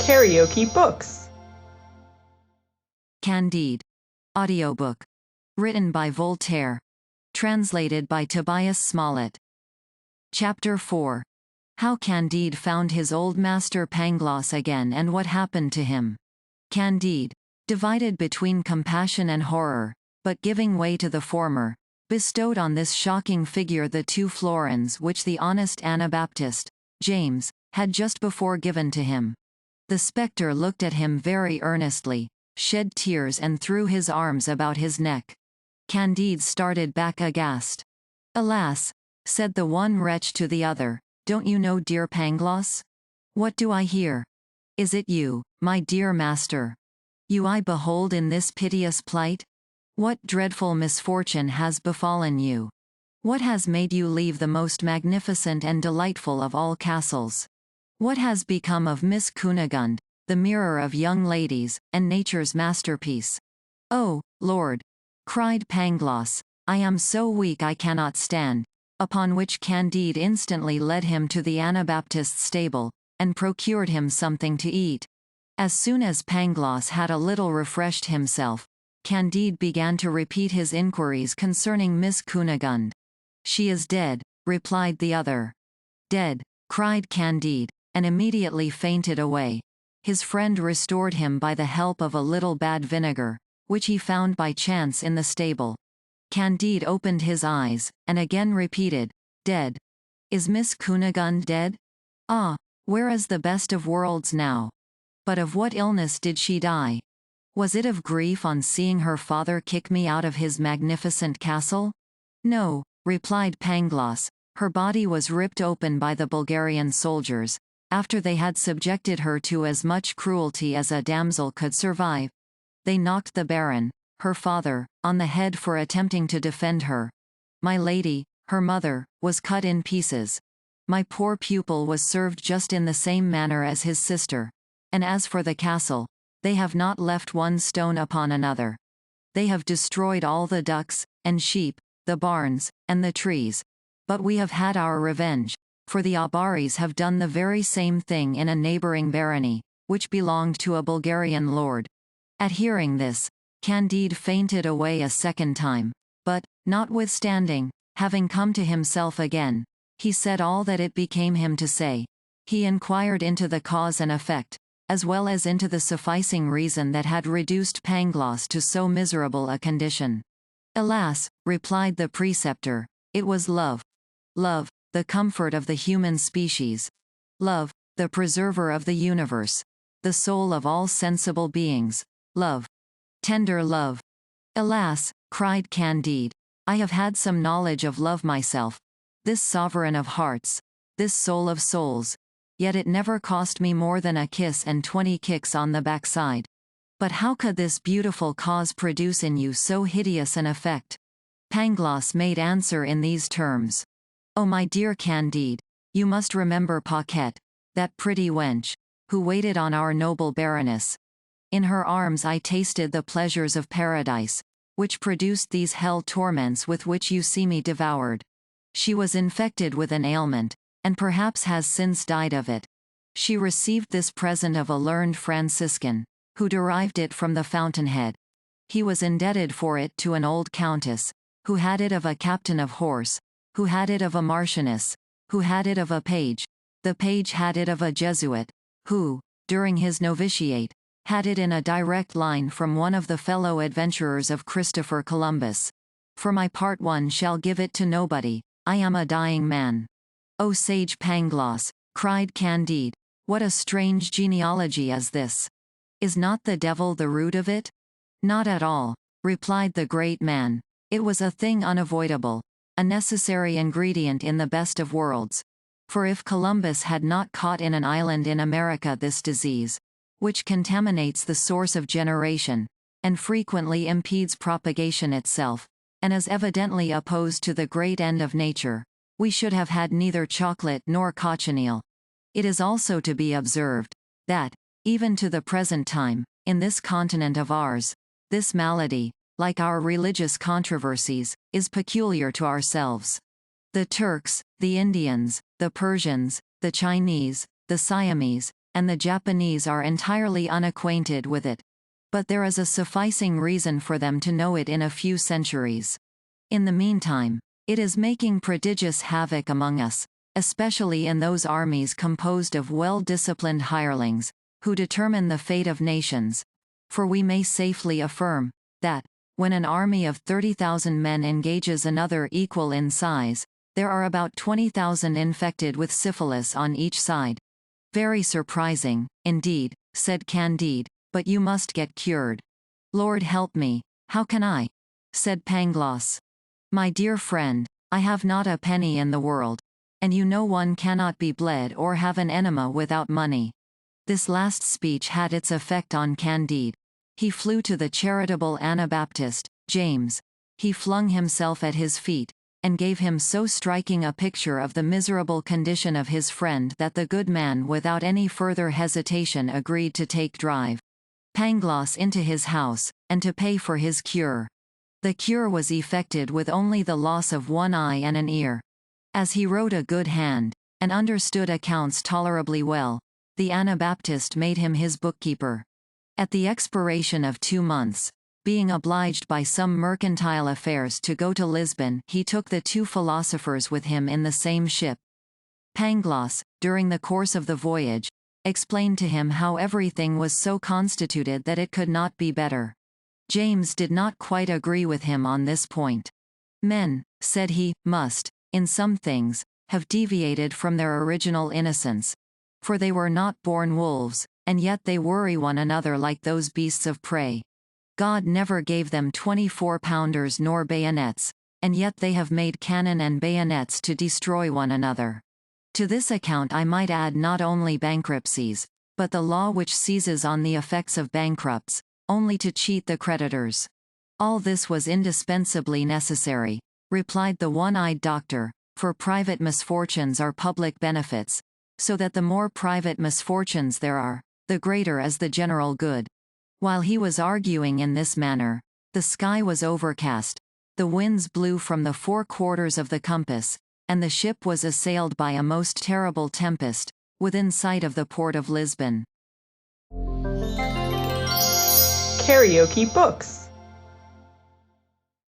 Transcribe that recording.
KaraokeBooks. Candide. Audiobook. Written by Voltaire. Translated by Tobias Smollett. Chapter 4. How Candide found his old master Pangloss again and what happened to him. Candide, divided between compassion and horror, but giving way to the former, bestowed on this shocking figure the 2 florins which the honest Anabaptist, James, had just before given to him. The spectre looked at him very earnestly, shed tears and threw his arms about his neck. Candide started back aghast. "Alas," said the one wretch to the other, "don't you know dear Pangloss? What do I hear? Is it you, my dear master? You I behold in this piteous plight? What dreadful misfortune has befallen you? What has made you leave the most magnificent and delightful of all castles? What has become of Miss Cunegonde, the mirror of young ladies, and nature's masterpiece?" "Oh, Lord!" cried Pangloss, "I am so weak I cannot stand," upon which Candide instantly led him to the Anabaptist's stable, and procured him something to eat. As soon as Pangloss had a little refreshed himself, Candide began to repeat his inquiries concerning Miss Cunegonde. "She is dead," replied the other. "Dead!" cried Candide, and immediately fainted away. His friend restored him by the help of a little bad vinegar, which he found by chance in the stable. Candide opened his eyes, and again repeated, "Dead! Is Miss Cunegonde dead? Ah, where is the best of worlds now? But of what illness did she die? Was it of grief on seeing her father kick me out of his magnificent castle? No," replied Pangloss, "her body was ripped open by the Bulgarian soldiers, after they had subjected her to as much cruelty as a damsel could survive. They knocked the Baron, her father, on the head for attempting to defend her. My lady, her mother, was cut in pieces. My poor pupil was served just in the same manner as his sister. And as for the castle, they have not left one stone upon another. They have destroyed all the ducks, and sheep, the barns, and the trees. But we have had our revenge, for the Abaris have done the very same thing in a neighboring barony, which belonged to a Bulgarian lord." At hearing this, Candide fainted away a second time, but, notwithstanding, having come to himself again, he said all that it became him to say. He inquired into the cause and effect, as well as into the sufficing reason that had reduced Pangloss to so miserable a condition. "Alas," replied the preceptor, "it was love. Love, the comfort of the human species. Love, the preserver of the universe. The soul of all sensible beings. Love. Tender love." "Alas," cried Candide, "I have had some knowledge of love myself. This sovereign of hearts. This soul of souls. Yet it never cost me more than a kiss and 20 kicks on the backside. But how could this beautiful cause produce in you so hideous an effect?" Pangloss made answer in these terms. "Oh my dear Candide, you must remember Paquette, that pretty wench, who waited on our noble Baroness. In her arms I tasted the pleasures of paradise, which produced these hell torments with which you see me devoured. She was infected with an ailment, and perhaps has since died of it. She received this present of a learned Franciscan, who derived it from the fountainhead. He was indebted for it to an old countess, who had it of a captain of horse, who had it of a marchioness, who had it of a page. The page had it of a Jesuit, who, during his novitiate, had it in a direct line from one of the fellow adventurers of Christopher Columbus. For my part one shall give it to nobody, I am a dying man." "O sage Pangloss," cried Candide, "what a strange genealogy is this! Is not the devil the root of it?" "Not at all," replied the great man. "It was a thing unavoidable, a necessary ingredient in the best of worlds. For if Columbus had not caught in an island in America this disease, which contaminates the source of generation, and frequently impedes propagation itself, and is evidently opposed to the great end of nature, we should have had neither chocolate nor cochineal." It is also to be observed, that, even to the present time, in this continent of ours, this malady, like our religious controversies, is peculiar to ourselves. The Turks, the Indians, the Persians, the Chinese, the Siamese, and the Japanese are entirely unacquainted with it. But there is a sufficing reason for them to know it in a few centuries. In the meantime, it is making prodigious havoc among us, especially in those armies composed of well-disciplined hirelings, who determine the fate of nations. For we may safely affirm, that, when an army of 30,000 men engages another equal in size, there are about 20,000 infected with syphilis on each side. Very surprising, indeed, said Candide, but you must get cured. Lord help me, how can I? Said Pangloss. My dear friend, I have not a penny in the world, and you know one cannot be bled or have an enema without money. This last speech had its effect on Candide. He flew to the charitable Anabaptist, James. He flung himself at his feet, and gave him so striking a picture of the miserable condition of his friend that the good man without any further hesitation agreed to take drive Pangloss into his house, and to pay for his cure. The cure was effected with only the loss of one eye and an ear. As he wrote a good hand, and understood accounts tolerably well, the Anabaptist made him his bookkeeper. At the expiration of 2 months, being obliged by some mercantile affairs to go to Lisbon, he took the 2 philosophers with him in the same ship. Pangloss, during the course of the voyage, explained to him how everything was so constituted that it could not be better. James did not quite agree with him on this point. Men, said he, must, in some things, have deviated from their original innocence. For they were not born wolves, and yet they worry one another like those beasts of prey. God never gave them 24-pounders nor bayonets, and yet they have made cannon and bayonets to destroy one another. To this account I might add not only bankruptcies, but the law which seizes on the effects of bankrupts, only to cheat the creditors. All this was indispensably necessary, replied the one-eyed doctor, for private misfortunes are public benefits, so that the more private misfortunes there are, the greater is the general good. While he was arguing in this manner, the sky was overcast, the winds blew from the 4 quarters of the compass, and the ship was assailed by a most terrible tempest, within sight of the port of Lisbon. KaraokeBooks.